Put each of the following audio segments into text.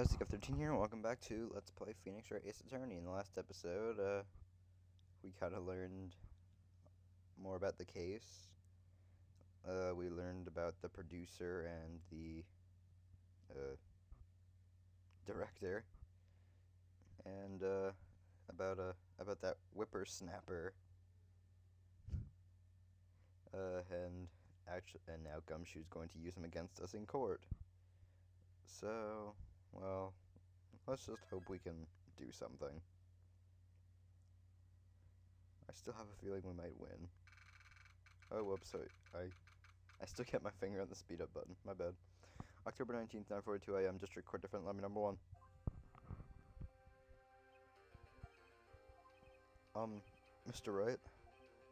guys, F13 here, and welcome back to Let's Play Phoenix Wright Ace Attorney. In the last episode, we kind of learned more about the case. We learned about the producer and the director, and about that whippersnapper. And now Gumshoe's going to use him against us in court. So, well, let's just hope we can do something. I still have a feeling we might win. Oh, whoops, sorry. I still kept my finger on the speed up button. My bad. October 19th, 9:42 a.m. District Court Defendant Lobby number 1. Mr. Wright?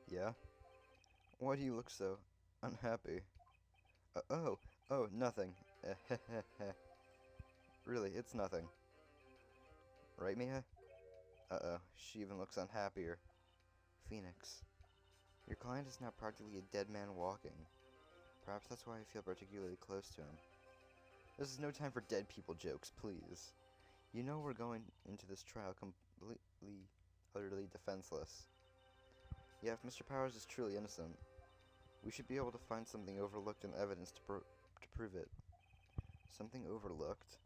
Yeah? Why do you look so unhappy? Oh, nothing. Really, it's nothing. Right, Mia? Uh-oh, she even looks unhappier. Phoenix, your client is now practically a dead man walking. Perhaps that's why I feel particularly close to him. This is no time for dead people jokes, please. You know we're going into this trial completely, utterly defenseless. Yeah, if Mr. Powers is truly innocent, we should be able to find something overlooked in the evidence to prove it. Something overlooked?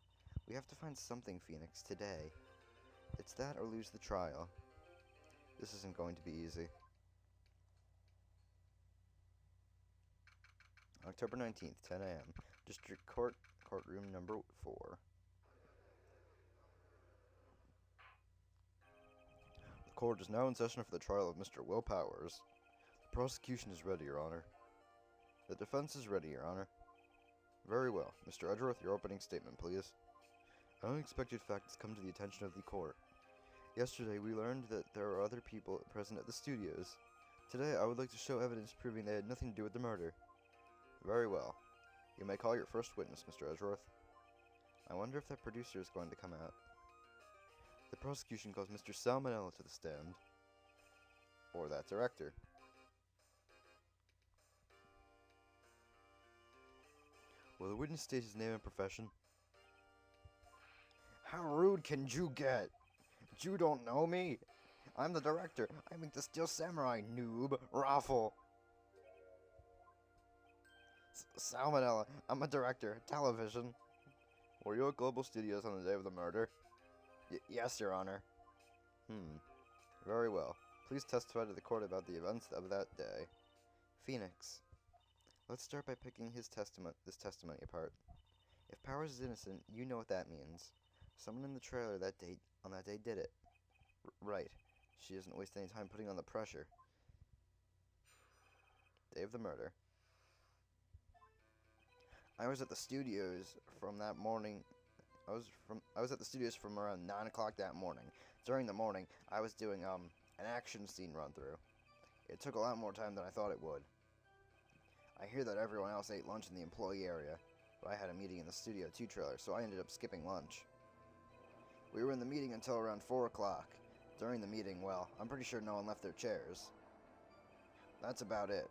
We have to find something, Phoenix, today. It's that or lose the trial. This isn't going to be easy. October 19th, 10 a.m. District Court, courtroom number 4. The court is now in session for the trial of Mr. Will Powers. The prosecution is ready, Your Honor. The defense is ready, Your Honor. Very well. Mr. Edgeworth, your opening statement, please. An unexpected fact has come to the attention of the court. Yesterday, we learned that there are other people present at the studios. Today, I would like to show evidence proving they had nothing to do with the murder. Very well. You may call your first witness, Mr. Edgeworth. I wonder if that producer is going to come out. The prosecution calls Mr. Salmonella to the stand. Or that director. Will the witness state his name and profession? How rude can you get? You don't know me? I'm the director. I make the Steel Samurai, noob. Raffle. Salmonella. I'm a director. Television. Were you at Global Studios on the day of the murder? Yes, Your Honor. Very well. Please testify to the court about the events of that day. Phoenix. Let's start by picking this testimony apart. If Powers is innocent, you know what that means. Someone in the trailer on that day did it. Right. She doesn't waste any time putting on the pressure. Day of the murder. I was at the studios from that morning. I was at the studios from around 9 o'clock that morning. During the morning, I was doing an action scene run through. It took a lot more time than I thought it would. I hear that everyone else ate lunch in the employee area, but I had a meeting in the Studio 2 trailer, so I ended up skipping lunch. We were in the meeting until around 4 o'clock. During the meeting, well, I'm pretty sure no one left their chairs. That's about it.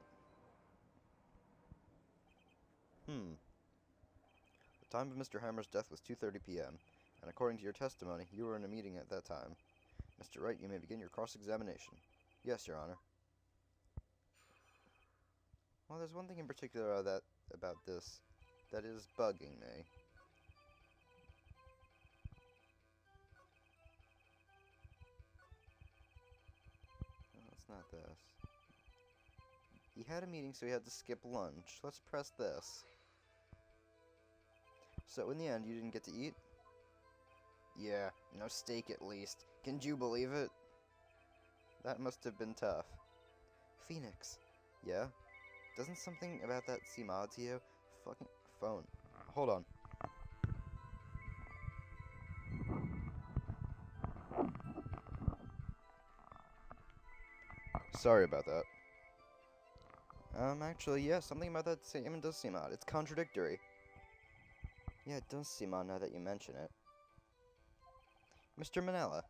The time of Mr. Hammer's death was 2:30 p.m., and according to your testimony, you were in a meeting at that time. Mr. Wright, you may begin your cross-examination. Yes, Your Honor. Well, there's one thing in particular about this that is bugging me. No, it's not this. He had a meeting, so he had to skip lunch. Let's press this. So, in the end, you didn't get to eat? Yeah, no steak at least. Can you believe it? That must have been tough. Phoenix. Yeah? Doesn't something about that seem odd to you? Fucking phone. Hold on. Sorry about that. Actually, yeah, something about that statement does seem odd. It's contradictory. Yeah, it does seem odd now that you mention it. Mr. Manella.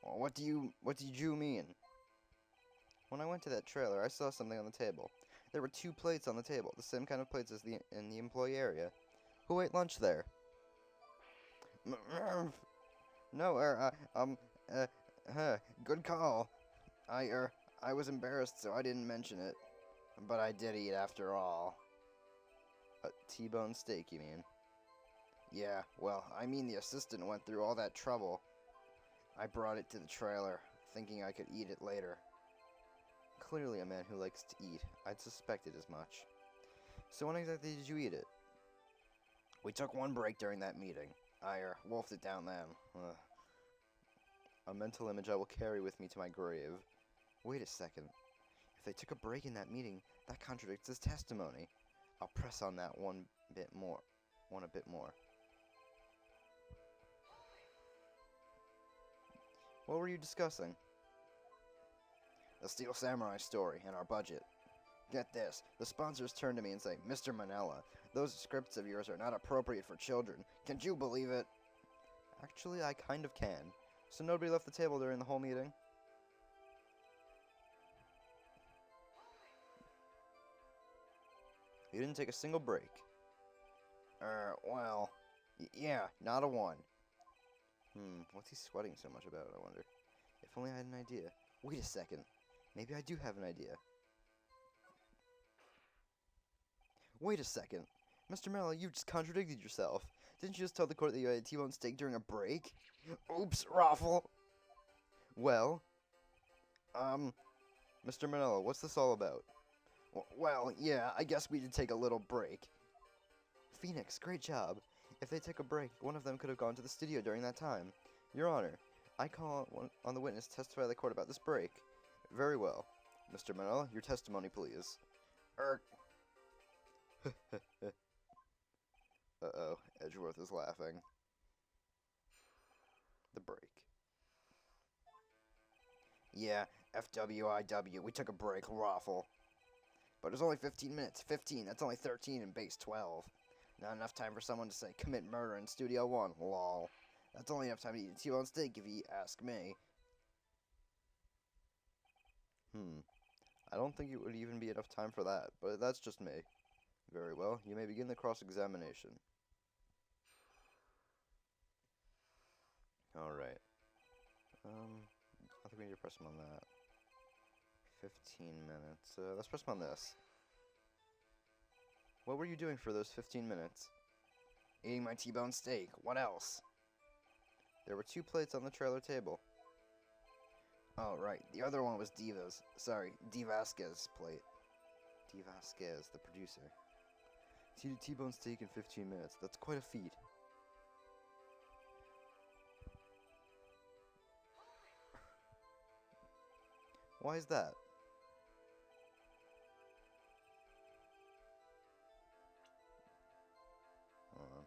What did you mean? When I went to that trailer, I saw something on the table. There were 2 plates on the table, the same kind of plates as in the employee area. Who ate lunch there? No, uh, good call. I was embarrassed, so I didn't mention it. But I did eat after all. A T-bone steak, you mean? Yeah, well, I mean the assistant went through all that trouble. I brought it to the trailer, thinking I could eat it later. Clearly a man who likes to eat. I'd suspected as much. So when exactly did you eat it? We took one break during that meeting. I wolfed it down then. A mental image I will carry with me to my grave. Wait a second. If they took a break in that meeting, that contradicts his testimony. I'll press on that one a bit more. What were you discussing? The Steel Samurai story and our budget. Get this, the sponsors turn to me and say, Mr. Manella, those scripts of yours are not appropriate for children. Can't you believe it? Actually, I kind of can. So nobody left the table during the whole meeting? You didn't take a single break. Well, yeah, not a one. What's he sweating so much about, I wonder? If only I had an idea. Wait a second. Maybe I do have an idea. Wait a second. Mr. Mello, you just contradicted yourself. Didn't you just tell the court that you had a T-bone steak during a break? Oops, Raffle. Well, Mr. Manella, what's this all about? Well, yeah, I guess we did take a little break. Phoenix, great job. If they took a break, one of them could have gone to the studio during that time. Your Honor, I call on the witness to testify to the court about this break. Very well. Mr. Manella, your testimony, please. Uh-oh, Edgeworth is laughing. The break. Yeah, FWIW, we took a break, Raffle. But it was only 15 minutes. 15, that's only 13 in base 12. Not enough time for someone to say, commit murder in Studio 1, lol. That's only enough time to eat a T-bone steak if you ask me. I don't think it would even be enough time for that, but that's just me. Very well, you may begin the cross-examination. Alright. I think we need to press him on that. 15 minutes. Let's press him on this. What were you doing for those 15 minutes? Eating my T-bone steak. What else? There were 2 plates on the trailer table. Oh, right. The other one was Diva's. Sorry, D. Vasquez's plate. D. Vasquez, the producer. T-bone steak in 15 minutes. That's quite a feat. Why is that? Hold on.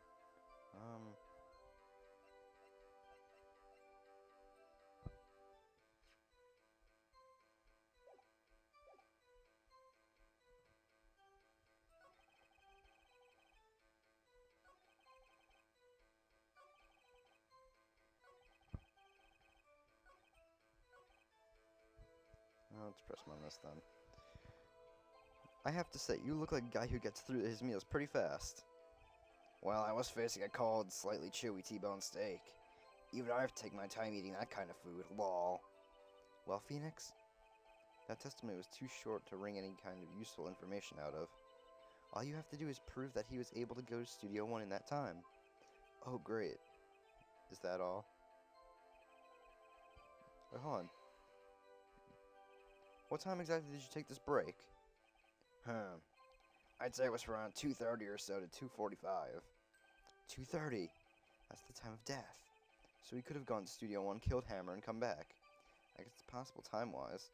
Let's press him on this then. I have to say, you look like a guy who gets through his meals pretty fast. Well, I was facing a cold, slightly chewy T-bone steak. Even I have to take my time eating that kind of food, lol. Well, Phoenix, that testimony was too short to wring any kind of useful information out of. All you have to do is prove that he was able to go to Studio 1 in that time. Oh, great. Is that all? Wait, hold on. What time exactly did you take this break? I'd say it was from around 2:30 or so to 2:45. 2:30? That's the time of death. So he could have gone to Studio 1, killed Hammer, and come back. I guess it's possible time-wise.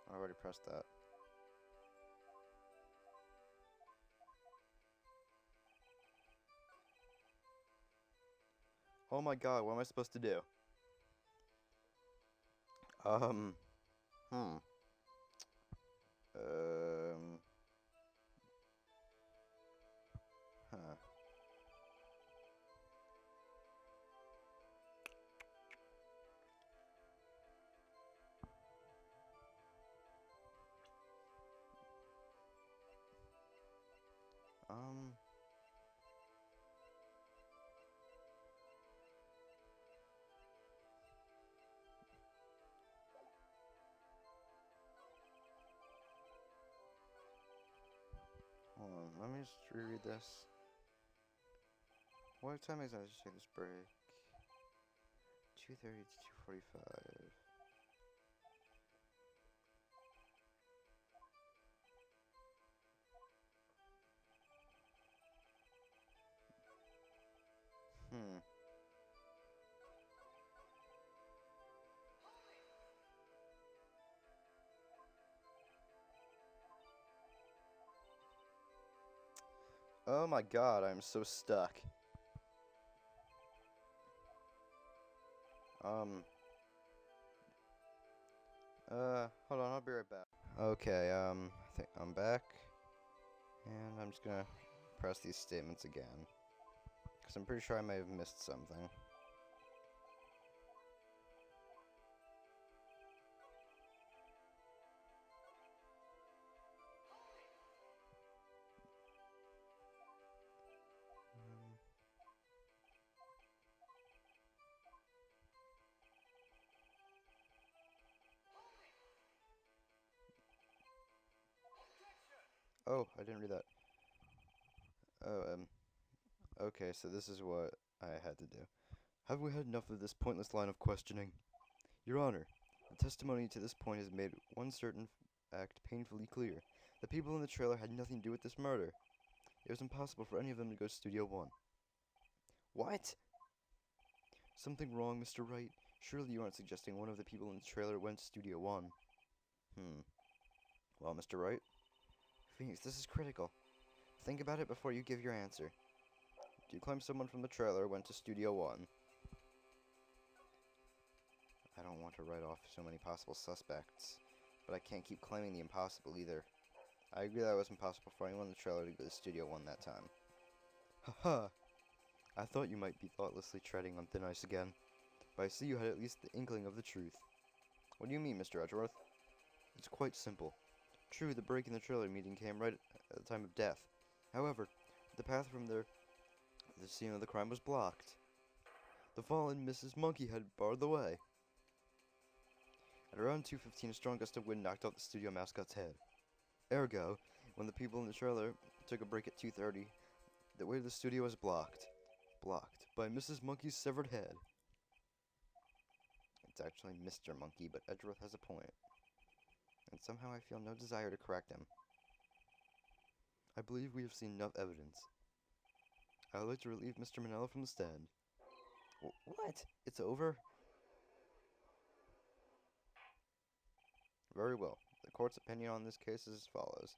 I already pressed that. Oh my god, what am I supposed to do? Um, hmm. Um, huh. Um, hold on, let me just reread this. What time is it? I just take this break. 2:30 to 2:45. Hmm. Oh my god, I'm so stuck. Um, hold on, I'll be right back. Okay, I think I'm back. And I'm just gonna press these statements again. Because I'm pretty sure I may have missed something. Oh, I didn't read that. Oh, okay, so this is what I had to do. Have we had enough of this pointless line of questioning? Your Honor, the testimony to this point has made one certain act painfully clear. The people in the trailer had nothing to do with this murder. It was impossible for any of them to go to Studio One. What? Something wrong, Mr. Wright? Surely you aren't suggesting one of the people in the trailer went to Studio One. Well, Mr. Wright? Phoenix, this is critical. Think about it before you give your answer. Do you claim someone from the trailer went to Studio One? I don't want to write off so many possible suspects, but I can't keep claiming the impossible either. I agree that it was impossible for anyone in the trailer to go to Studio One that time. Haha! I thought you might be thoughtlessly treading on thin ice again, but I see you had at least the inkling of the truth. What do you mean, Mr. Edgeworth? It's quite simple. True, the break in the trailer meeting came right at the time of death. However, the path from the scene of the crime was blocked. The fallen Mrs. Monkeyhead barred the way. At around 2:15, a strong gust of wind knocked out the studio mascot's head. Ergo, when the people in the trailer took a break at 2:30, the way to the studio was blocked. Blocked by Mrs. Monkey's severed head. It's actually Mr. Monkey, but Edgeworth has a point. And somehow I feel no desire to correct him. I believe we have seen enough evidence. I would like to relieve Mr. Manella from the stand. What? It's over? Very well. The court's opinion on this case is as follows.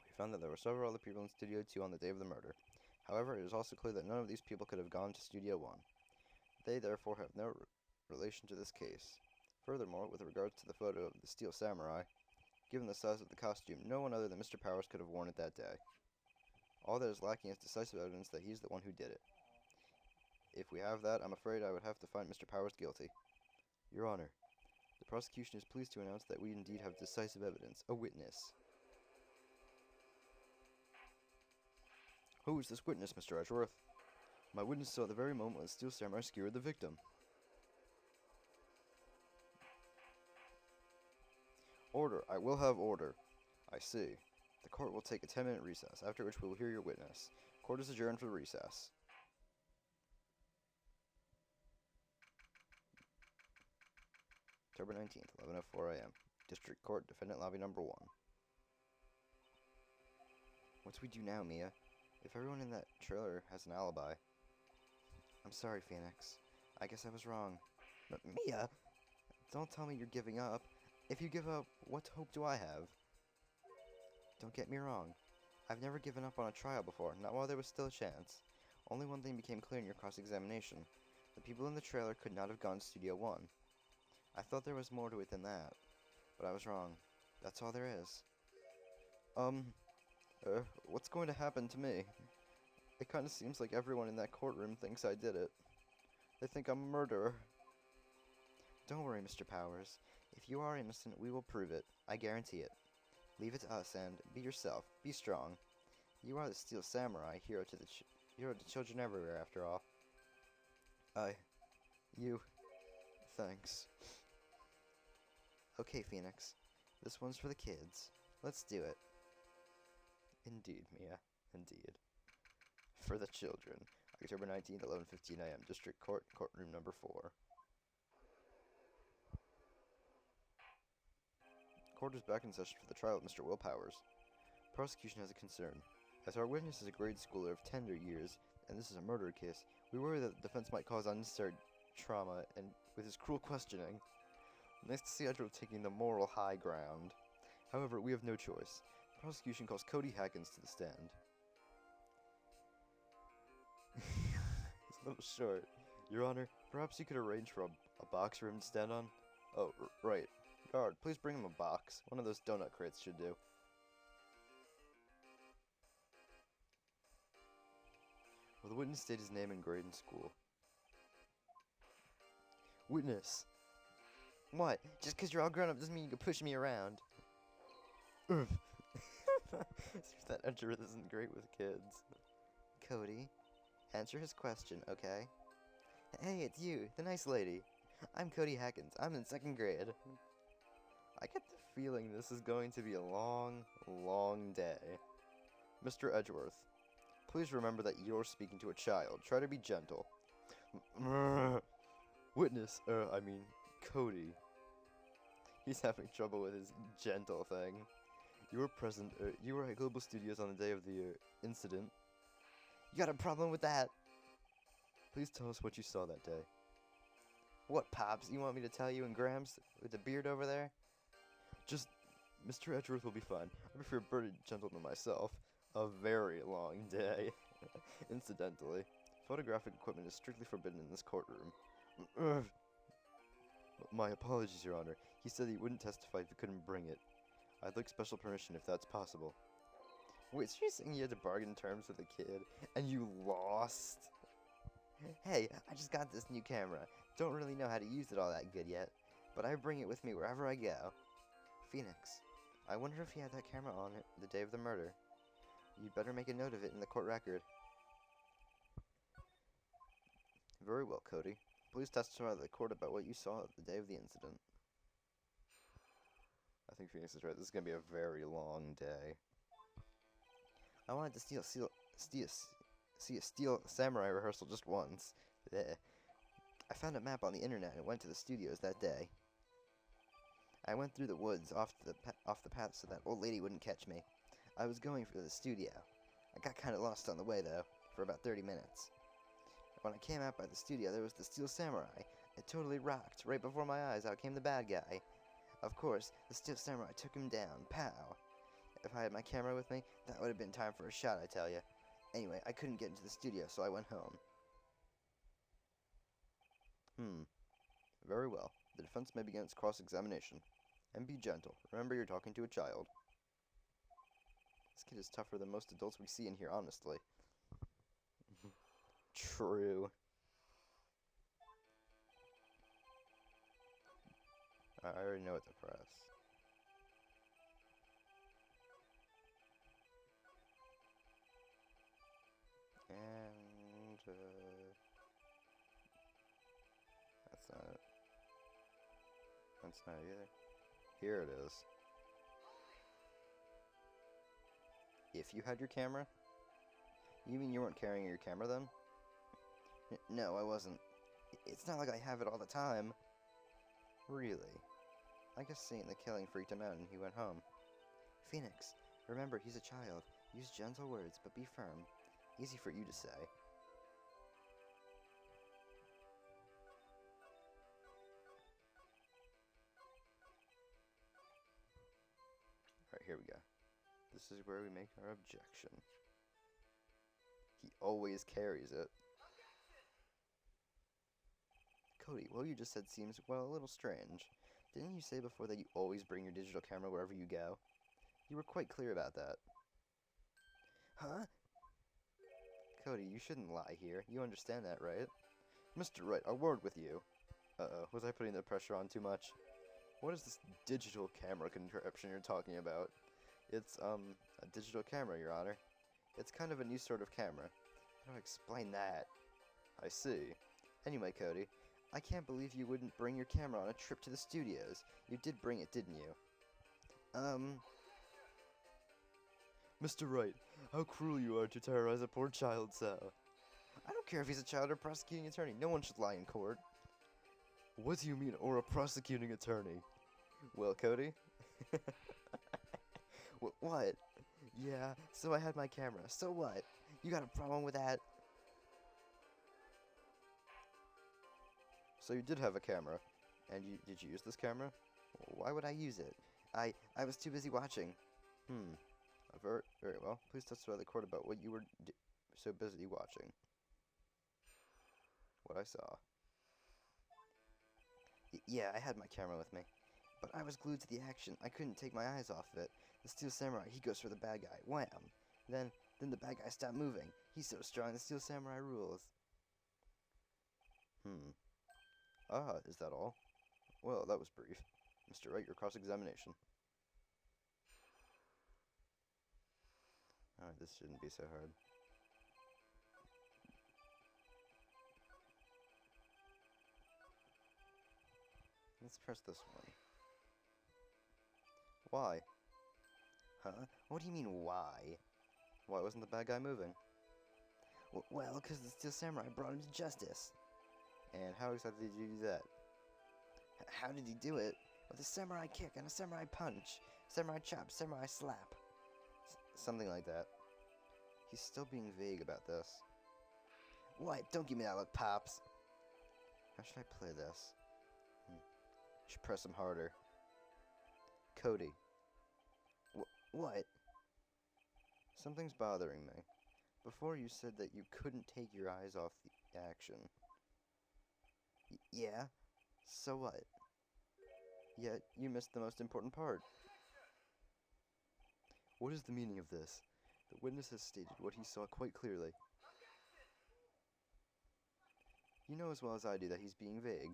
We found that there were several other people in Studio 2 on the day of the murder. However, it is also clear that none of these people could have gone to Studio 1. They, therefore, have no relation to this case. Furthermore, with regards to the photo of the Steel Samurai, given the size of the costume, no one other than Mr. Powers could have worn it that day. All that is lacking is decisive evidence that he's the one who did it. If we have that, I'm afraid I would have to find Mr. Powers guilty. Your Honor, the prosecution is pleased to announce that we indeed have decisive evidence, a witness. Who is this witness, Mr. Edgeworth? My witness saw the very moment when the Steel Samurai skewered the victim. Order. I will have order. I see. The court will take a 10-minute recess, after which we will hear your witness. Court is adjourned for recess. October 19th, 11:04 a.m. District Court, Defendant Lobby Number 1. What do we do now, Mia? If everyone in that trailer has an alibi... I'm sorry, Phoenix. I guess I was wrong. But Mia! Don't tell me you're giving up. If you give up, what hope do I have? Don't get me wrong. I've never given up on a trial before, not while there was still a chance. Only one thing became clear in your cross-examination. The people in the trailer could not have gone to Studio 1. I thought there was more to it than that, but I was wrong. That's all there is. What's going to happen to me? It kinda seems like everyone in that courtroom thinks I did it. They think I'm a murderer. Don't worry, Mr. Powers. If you are innocent, we will prove it. I guarantee it. Leave it to us and be yourself. Be strong. You are the Steel Samurai, hero to children everywhere, after all. Thanks. Okay, Phoenix. This one's for the kids. Let's do it. Indeed, Mia. Indeed. For the children. October 19th, 11:15 a.m. District Court, courtroom number 4. Court is back in session for the trial of Mr. Will Powers. Prosecution has a concern. As our witness is a grade schooler of tender years, and this is a murder case, we worry that the defense might cause unnecessary trauma and with his cruel questioning. Nice to see Edgeworth taking the moral high ground. However, we have no choice. The prosecution calls Cody Hackins to the stand. It's a little short. Your Honor, perhaps you could arrange for a box for him to stand on? Oh, right. Guard, please bring him a box. One of those donut crates should do. Will the witness state his name and grade in school? Witness. What? Just because you're all grown up doesn't mean you can push me around. That Edgeworth isn't great with kids. Cody, answer his question, okay? Hey, it's you, the nice lady. I'm Cody Hackins. I'm in 2nd grade. I get the feeling this is going to be a long, long day. Mr. Edgeworth, please remember that you're speaking to a child. Try to be gentle. Witness, Cody. He's having trouble with his gentle thing. You were at Global Studios on the day of the incident. You got a problem with that? Please tell us what you saw that day. What, Pops? You want me to tell you and Gramps with the beard over there? Just, Mr. Edgeworth will be fine. I prefer a birded gentleman myself. A very long day. Incidentally, photographic equipment is strictly forbidden in this courtroom. My apologies, Your Honor. He said he wouldn't testify if he couldn't bring it. I'd like special permission if that's possible. Wait, so you're saying you had to bargain terms with a kid, and you lost? Hey, I just got this new camera. Don't really know how to use it all that good yet, but I bring it with me wherever I go. Phoenix, I wonder if he had that camera on it the day of the murder. You'd better make a note of it in the court record. Very well, Cody. Please testify to the court about what you saw the day of the incident. I think Phoenix is right. This is going to be a very long day. I wanted to see a Steel Samurai rehearsal just once. Blech. I found a map on the internet and went to the studios that day. I went through the woods off the path so that old lady wouldn't catch me. I was going for the studio. I got kind of lost on the way, though, for about 30 minutes. When I came out by the studio, there was the Steel Samurai. It totally rocked. Right before my eyes, out came the bad guy. Of course, the Steel Samurai took him down. Pow! If I had my camera with me, that would have been time for a shot, I tell you. Anyway, I couldn't get into the studio, so I went home. Very well. The defense may begin its cross-examination. And be gentle. Remember, you're talking to a child. This kid is tougher than most adults we see in here, honestly. True. I already know what to press. And, that's not it. That's not it either. Here it is. If you had your camera? You mean you weren't carrying your camera then? No, I wasn't. It's not like I have it all the time. Really? I guess seeing the killing freaked him out and he went home. Phoenix, remember he's a child. Use gentle words, but be firm. Easy for you to say. Alright, here we go. This is where we make our objection. He always carries it. Cody, what you just said seems, well, a little strange. Didn't you say before that you always bring your digital camera wherever you go? You were quite clear about that. Huh? Cody, you shouldn't lie here. You understand that, right? Mr. Wright, a word with you. Uh-oh, was I putting the pressure on too much? What is this digital camera contraption you're talking about? It's, a digital camera, Your Honor. It's kind of a new sort of camera. How do I explain that? I see. Anyway, Cody, I can't believe you wouldn't bring your camera on a trip to the studios. You did bring it, didn't you? Mr. Wright, how cruel you are to terrorize a poor child so. I don't care if he's a child or a prosecuting attorney. No one should lie in court. What do you mean, or a prosecuting attorney? Well, Cody? What? Yeah, so I had my camera. So what? You got a problem with that? So you did have a camera. And did you use this camera? Why would I use it? I was too busy watching. Very well. Please testify to the court about what you were so busy watching. What I saw. Yeah, I had my camera with me. But I was glued to the action. I couldn't take my eyes off of it. The Steel Samurai, he goes for the bad guy. Wham! Then the bad guy stopped moving. He's so strong, the Steel Samurai rules. Is that all? Well, that was brief. Mr. Wright, your cross-examination. Alright, this shouldn't be so hard. Let's press this one. Why? Huh? What do you mean, why? Why wasn't the bad guy moving? Well, because the Steel Samurai brought him to justice. And how exactly did you do that? How did he do it? With a samurai kick and a samurai punch. Samurai chop, samurai slap. Something like that. He's still being vague about this. What? Don't give me that look, Pops. How should I play this? Should press him harder. Cody. What? Something's bothering me. Before you said that you couldn't take your eyes off the action. Yeah? So what? Yet you missed the most important part. What is the meaning of this? The witness has stated what he saw quite clearly. You know as well as I do that he's being vague.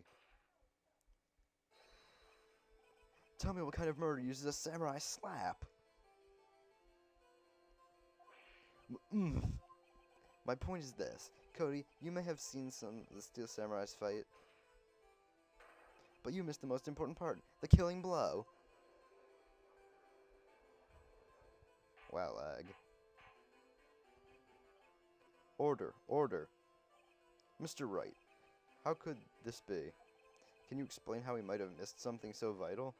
Tell me what kind of murder uses a samurai slap. My point is this. Cody, you may have seen some of the Steel Samurai's fight, but you missed the most important part, the killing blow. Wow, lag. Order, order. Mr. Wright, how could this be? Can you explain how he might have missed something so vital?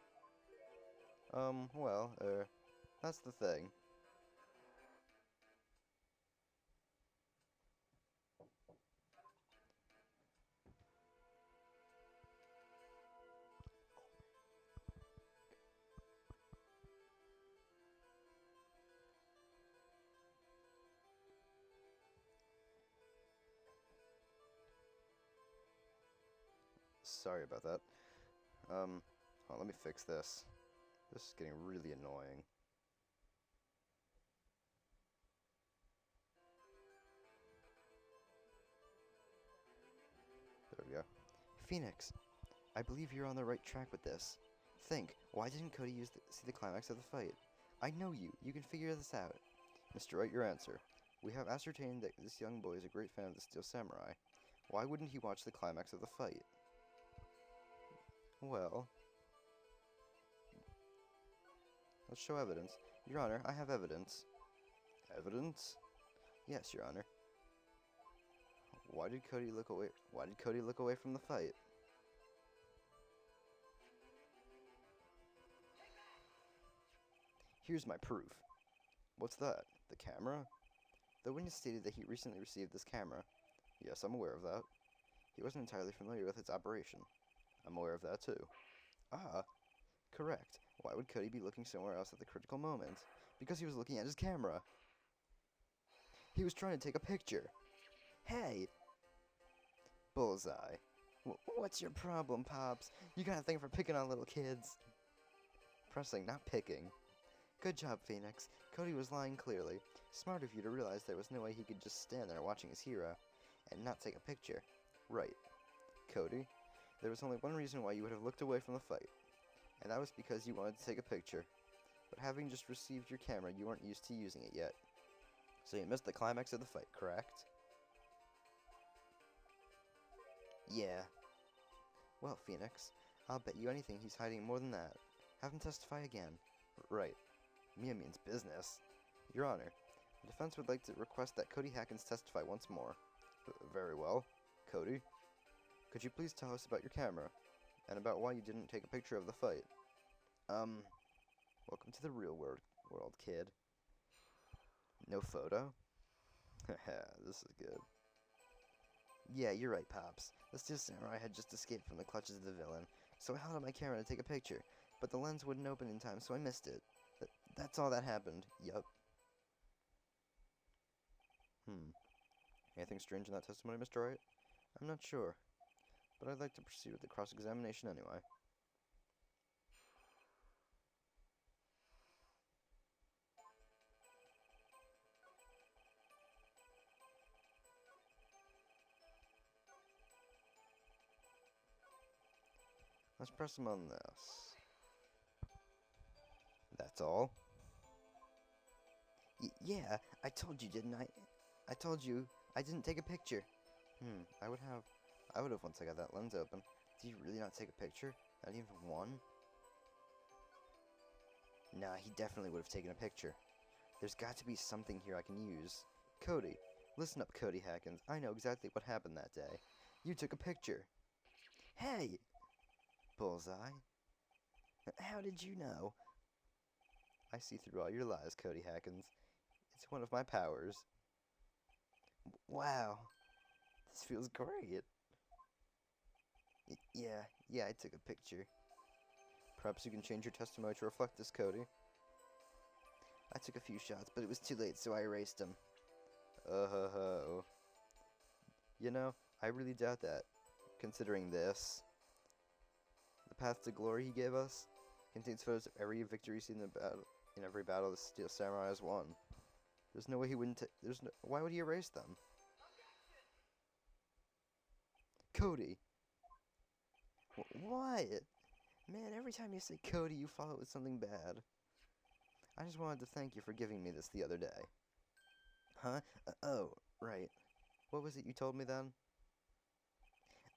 That's the thing. Sorry about that. Let me fix this. This is getting really annoying. There we go. Phoenix, I believe you're on the right track with this. Think, why didn't Cody see the climax of the fight? I know you. You can figure this out. Mr. Wright, your answer. We have ascertained that this young boy is a great fan of the Steel Samurai. Why wouldn't he watch the climax of the fight? Well, let's show evidence. Your Honor, I have evidence. Evidence? Yes, Your Honor. Why did Cody look away? Why did Cody look away from the fight? Here's my proof. What's that? The camera? The witness stated that he recently received this camera. Yes, I'm aware of that. He wasn't entirely familiar with its operation. I'm aware of that too. Ah, correct. Why would Cody be looking somewhere else at the critical moment? Because he was looking at his camera. He was trying to take a picture. Hey! Bullseye. What's your problem, Pops? You got a thing for picking on little kids. Pressing, not picking. Good job, Phoenix. Cody was lying clearly. Smart of you to realize there was no way he could just stand there watching his hero and not take a picture. Right. Cody, there was only one reason why you would have looked away from the fight, and that was because you wanted to take a picture. But having just received your camera, you weren't used to using it yet. So you missed the climax of the fight, correct? Yeah. Well, Phoenix, I'll bet you anything he's hiding more than that. Have him testify again. Right. Mia means business. Your Honor, the defense would like to request that Cody Hackins testify once more. Very well. Cody, could you please tell us about your camera, and about why you didn't take a picture of the fight? Welcome to the real world, kid. No photo? Haha, this is good. Yeah, you're right, Pops. The Steel Samurai had just escaped from the clutches of the villain, so I held up my camera to take a picture, but the lens wouldn't open in time, so I missed it. That's all that happened. Yup. Anything strange in that testimony, Mr. Wright? I'm not sure, but I'd like to proceed with the cross-examination anyway. Let's press him on this. That's all? Yeah, I told you, didn't I? I told you I didn't take a picture. I would have once I got that lens open. Did you really not take a picture? Not even one? Nah, he definitely would have taken a picture. There's got to be something here I can use. Cody, listen up, Cody Hackins. I know exactly what happened that day. You took a picture. Hey! Bullseye. How did you know? I see through all your lies, Cody Hackins. It's one of my powers. Wow. This feels great. Yeah, I took a picture. Perhaps you can change your testimony to reflect this, Cody. I took a few shots, but it was too late, so I erased them. Oh. You know, I really doubt that, considering this. The path to glory he gave us contains photos of every victory seen in every battle the Steel Samurai has won. There's no way he wouldn't why would he erase them? Cody! What? Man, every time you say Cody, you follow it with something bad. I just wanted to thank you for giving me this the other day. Huh? Oh, right. What was it you told me then?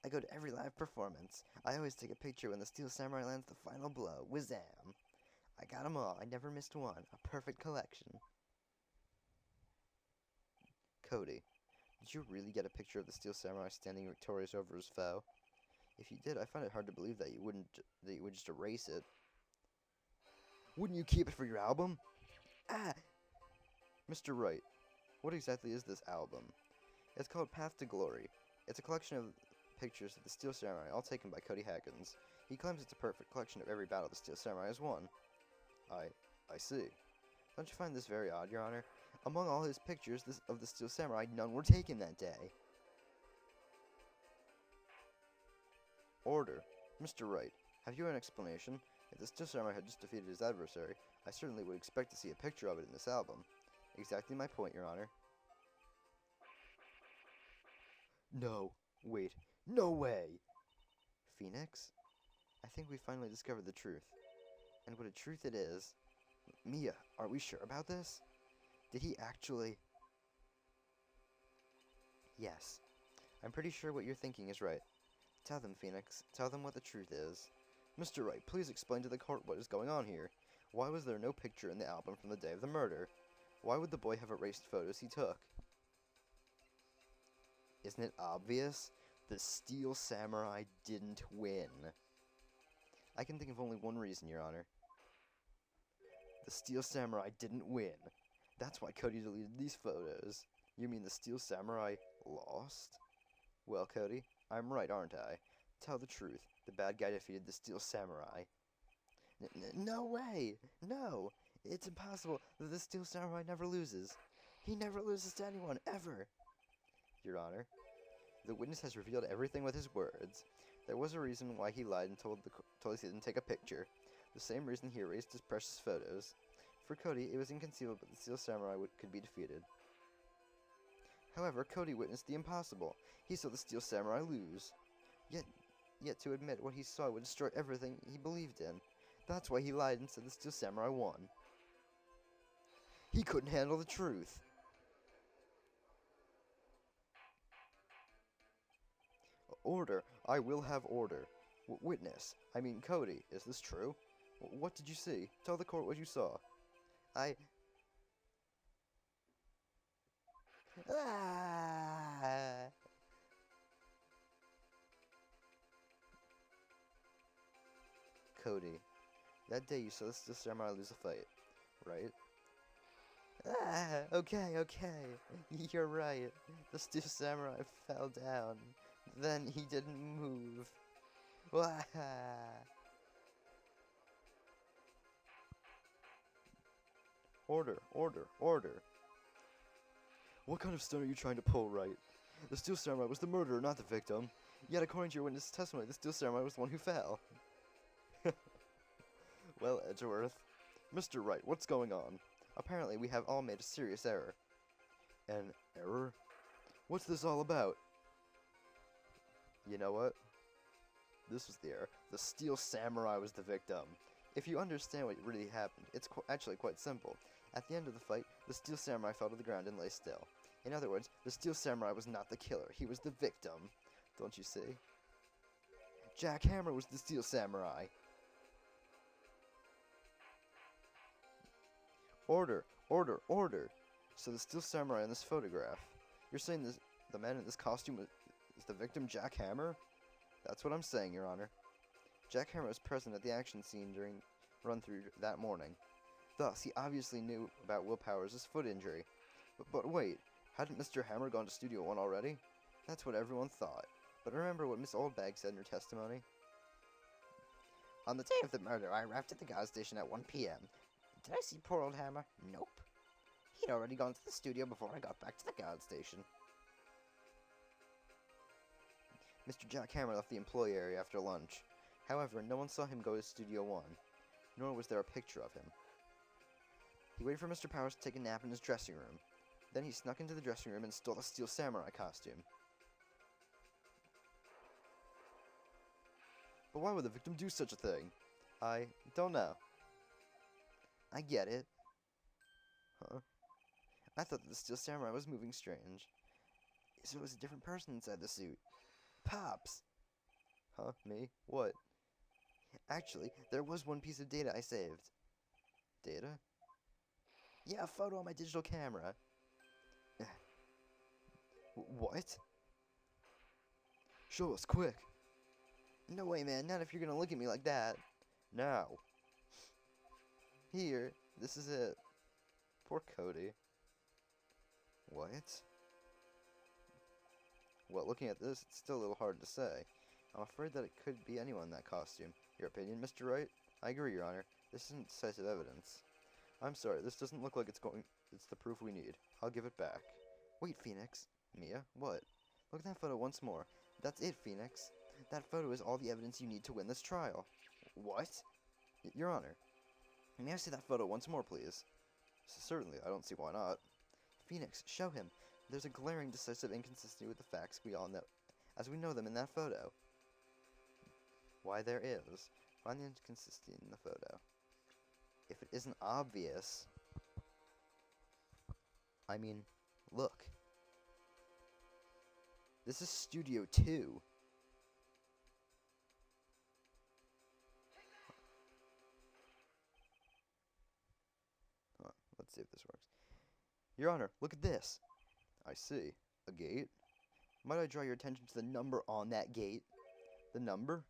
I go to every live performance. I always take a picture when the Steel Samurai lands the final blow. Wazam! I got 'em all. I never missed one. A perfect collection. Cody, did you really get a picture of the Steel Samurai standing victorious over his foe? If you did, I find it hard to believe that you would just erase it. Wouldn't you keep it for your album? Ah! Mr. Wright, what exactly is this album? It's called Path to Glory. It's a collection of pictures of the Steel Samurai, all taken by Cody Hackins. He claims it's a perfect collection of every battle the Steel Samurai has won. I see. Don't you find this very odd, Your Honor? Among all his pictures of the Steel Samurai, none were taken that day. Order. Mr. Wright, have you an explanation? If the Steel Samurai had just defeated his adversary, I certainly would expect to see a picture of it in this album. Exactly my point, Your Honor. No. Wait. No way! Phoenix? I think we finally discovered the truth. And what a truth it is. Mia, are we sure about this? Did he actually... Yes. I'm pretty sure what you're thinking is right. Tell them, Phoenix. Tell them what the truth is. Mr. Wright, please explain to the court what is going on here. Why was there no picture in the album from the day of the murder? Why would the boy have erased photos he took? Isn't it obvious? The Steel Samurai didn't win. I can think of only one reason, Your Honor. The Steel Samurai didn't win. That's why Cody deleted these photos. You mean the Steel Samurai lost? Well, Cody, I'm right, aren't I? Tell the truth. The bad guy defeated the Steel Samurai. No way! No! It's impossible that the Steel Samurai never loses. He never loses to anyone, ever! Your Honor, the witness has revealed everything with his words. There was a reason why he lied and told us he didn't take a picture. The same reason he erased his precious photos. For Cody, it was inconceivable that the Steel Samurai could be defeated. However, Cody witnessed the impossible. He saw the Steel Samurai lose. Yet to admit what he saw would destroy everything he believed in. That's why he lied and said the Steel Samurai won. He couldn't handle the truth. Order. I will have order. Witness. I mean, Cody, is this true? What did you see? Tell the court what you saw. Cody, that day you saw the Steel Samurai lose a fight, right? Okay. You're right. The Steel Samurai fell down. Then he didn't move. Order. What kind of stunt are you trying to pull, Wright? The Steel Samurai was the murderer, not the victim. Yet, according to your witness testimony, the Steel Samurai was the one who fell. Well, Edgeworth. Mr. Wright, what's going on? Apparently, we have all made a serious error. An error? What's this all about? You know what? This was the error. The Steel Samurai was the victim. If you understand what really happened, it's actually quite simple. At the end of the fight, the Steel Samurai fell to the ground and lay still. In other words, the Steel Samurai was not the killer. He was the victim. Don't you see? Jack Hammer was the Steel Samurai. Order. So the Steel Samurai in this photograph. You're saying this, the man in this costume is the victim Jack Hammer? That's what I'm saying, Your Honor. Jack Hammer was present at the action scene during run-through that morning. Thus, he obviously knew about Will Powers' foot injury. But wait, hadn't Mr. Hammer gone to Studio 1 already? That's what everyone thought. But remember what Miss Oldbag said in her testimony? On the day of the murder, I arrived at the gas station at 1 p.m. Did I see poor old Hammer? Nope. He'd already gone to the studio before I got back to the guard station. Mr. Jack Hammer left the employee area after lunch. However, no one saw him go to Studio 1, nor was there a picture of him. He waited for Mr. Powers to take a nap in his dressing room. Then he snuck into the dressing room and stole the Steel Samurai costume. But why would the victim do such a thing? I don't know. I get it. Huh? I thought that the Steel Samurai was moving strange. So it was a different person inside the suit. Pops! Huh? Me? What? Actually, there was one piece of data I saved. Data? Yeah, a photo on my digital camera. What? Show us, quick! No way, man, not if you're gonna look at me like that. Now. Here, this is it. Poor Cody. What? Well, looking at this, it's still a little hard to say. I'm afraid that it could be anyone in that costume. Your opinion, Mr. Wright? I agree, Your Honor. This isn't decisive evidence. I'm sorry, this doesn't look like it's the proof we need. I'll give it back. Wait, Phoenix. Mia, what? Look at that photo once more. That's it, Phoenix. That photo is all the evidence you need to win this trial. What? Your Honor. May I see that photo once more, please? Certainly, I don't see why not. Phoenix, show him. There's a glaring decisive inconsistency with the facts we all know, as we know them in that photo. Why there is. Find the inconsistency in the photo. If it isn't obvious... I mean, look. This is Studio 2. Let's see if this works. Your Honor, look at this. I see. A gate? Might I draw your attention to the number on that gate? The number?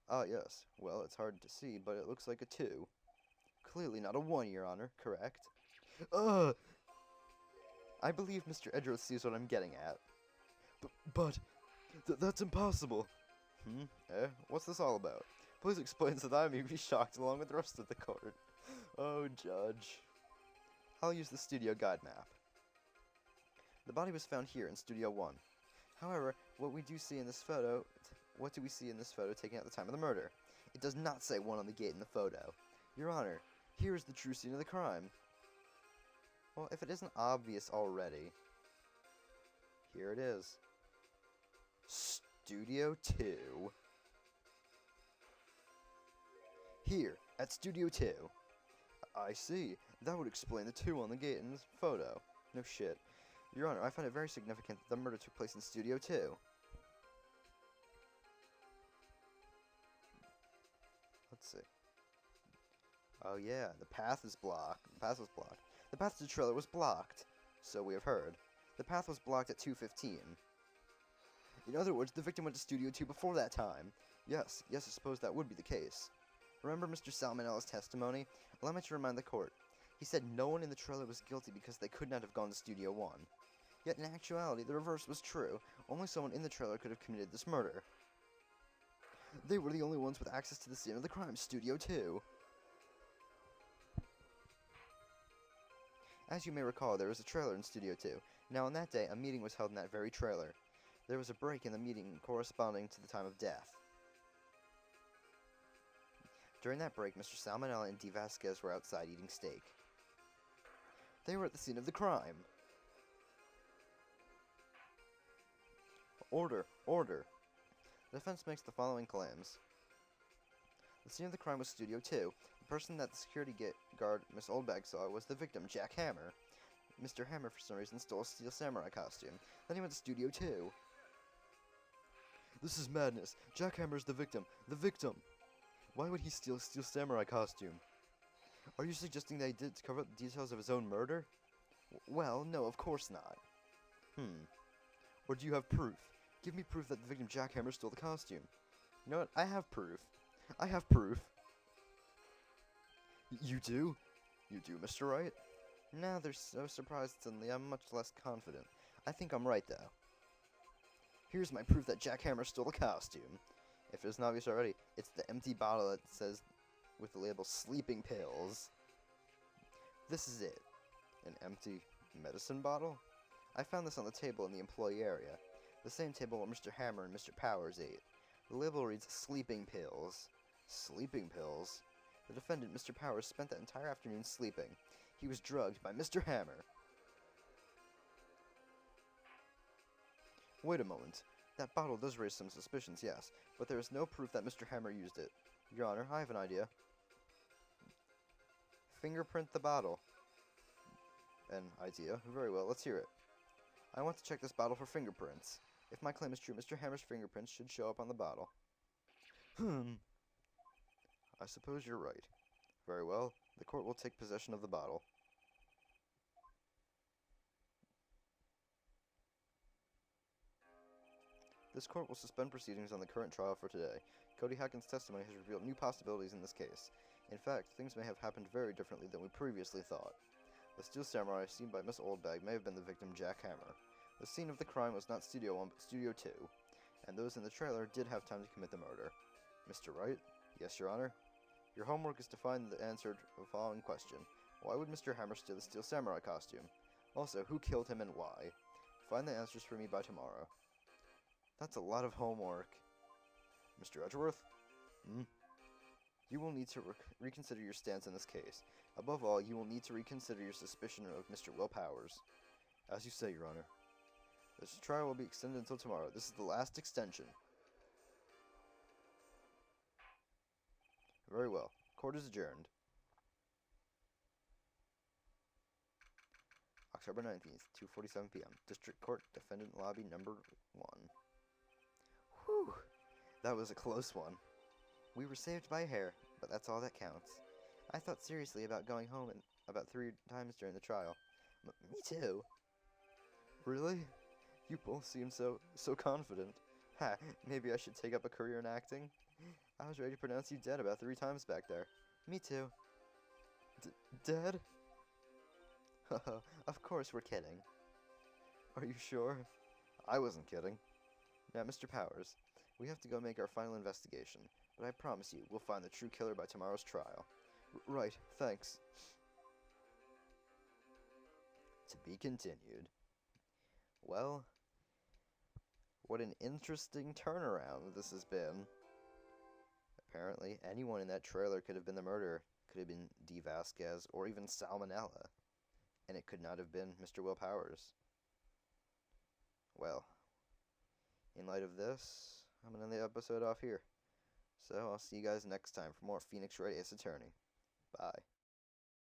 Ah, yes. Well, it's hard to see, but it looks like a 2. Clearly not a 1, Your Honor. Correct? Ugh! I believe Mr. Edgeworth sees what I'm getting at. But that's impossible! What's this all about? Please explain so that I may be shocked along with the rest of the court. Oh, Judge. I'll use the studio guide map. The body was found here in Studio 1. However, what we do see in this photo What do we see in this photo taken at the time of the murder? It does not say 1 on the gate in the photo. Your Honor, here is the true scene of the crime. Well, if it isn't obvious already, here it is. Studio 2. Here, at Studio 2. I see. That would explain the 2 on the gate in this photo. No shit. Your Honor, I find it very significant that the murder took place in Studio 2. Let's see. Oh yeah, the path is blocked. The path was blocked. The path to the trailer was blocked. So we have heard. The path was blocked at 2:15. In other words, the victim went to Studio 2 before that time. Yes, I suppose that would be the case. Remember Mr. Salmonella's testimony? Allow me to remind the court. He said no one in the trailer was guilty because they could not have gone to Studio 1. Yet in actuality, the reverse was true. Only someone in the trailer could have committed this murder. They were the only ones with access to the scene of the crime, Studio 2. As you may recall, there was a trailer in Studio 2. Now on that day, a meeting was held in that very trailer. There was a break in the meeting corresponding to the time of death. During that break, Mr. Salmonella and D. Vasquez were outside eating steak. They were at the scene of the crime. Order! Order! The defense makes the following claims. The scene of the crime was Studio 2. The person that the security guard, Miss Oldbag, saw was the victim, Jack Hammer. Mr. Hammer, for some reason, stole a Steel Samurai costume. Then he went to Studio 2. This is madness. Jack Hammer is the victim. The victim! Why would he steal a Steel Samurai costume? Are you suggesting that he did it to cover up the details of his own murder? Well, no, of course not. Or do you have proof? Give me proof that the victim Jack Hammer stole the costume. You know what? I have proof. I have proof. You do? You do, Mr. Wright? Now they're so surprised suddenly, I'm much less confident. I think I'm right, though. Here's my proof that Jack Hammer stole the costume. If it isn't obvious already, it's the empty bottle that says, with the label, sleeping pills. This is it. An empty medicine bottle? I found this on the table in the employee area. The same table where Mr. Hammer and Mr. Powers ate. The label reads, sleeping pills. Sleeping pills? The defendant, Mr. Powers, spent that entire afternoon sleeping. He was drugged by Mr. Hammer. Wait a moment. That bottle does raise some suspicions, yes, but there is no proof that Mr. Hammer used it. Your Honor, I have an idea. Fingerprint the bottle. An idea? Very well, let's hear it. I want to check this bottle for fingerprints. If my claim is true, Mr. Hammer's fingerprints should show up on the bottle. I suppose you're right. Very well, the court will take possession of the bottle. This court will suspend proceedings on the current trial for today. Cody Hacken's testimony has revealed new possibilities in this case. In fact, things may have happened very differently than we previously thought. The Steel Samurai seen by Miss Oldbag may have been the victim Jack Hammer. The scene of the crime was not Studio 1 but Studio 2, and those in the trailer did have time to commit the murder. Mr. Wright? Yes, Your Honor? Your homework is to find the answer to the following question. Why would Mr. Hammer steal the Steel Samurai costume? Also, who killed him and why? Find the answers for me by tomorrow. That's a lot of homework. Mr. Edgeworth? You will need to reconsider your stance in this case. Above all, you will need to reconsider your suspicion of Mr. Will Powers. As you say, Your Honor. This trial will be extended until tomorrow. This is the last extension. Very well. Court is adjourned. October 19th, 2:47 p.m. District Court, Defendant Lobby Number 1. Whew! That was a close one. We were saved by a hair, but that's all that counts. I thought seriously about going home about 3 times during the trial. Me too. Really? You both seem so confident. Ha, maybe I should take up a career in acting? I was ready to pronounce you dead about 3 times back there. Me too. Dead? Haha, of course we're kidding. Are you sure? I wasn't kidding. Now, Mr. Powers, we have to go make our final investigation, but I promise you, we'll find the true killer by tomorrow's trial. Right, thanks. To be continued. Well, What an interesting turnaround this has been. Apparently, anyone in that trailer could have been the murderer. Could have been D. Vasquez or even Salmonella. And it could not have been Mr. Will Powers. Well, in light of this, I'm going to end the episode off here. So I'll see you guys next time for more Phoenix Wright Ace Attorney. Bye.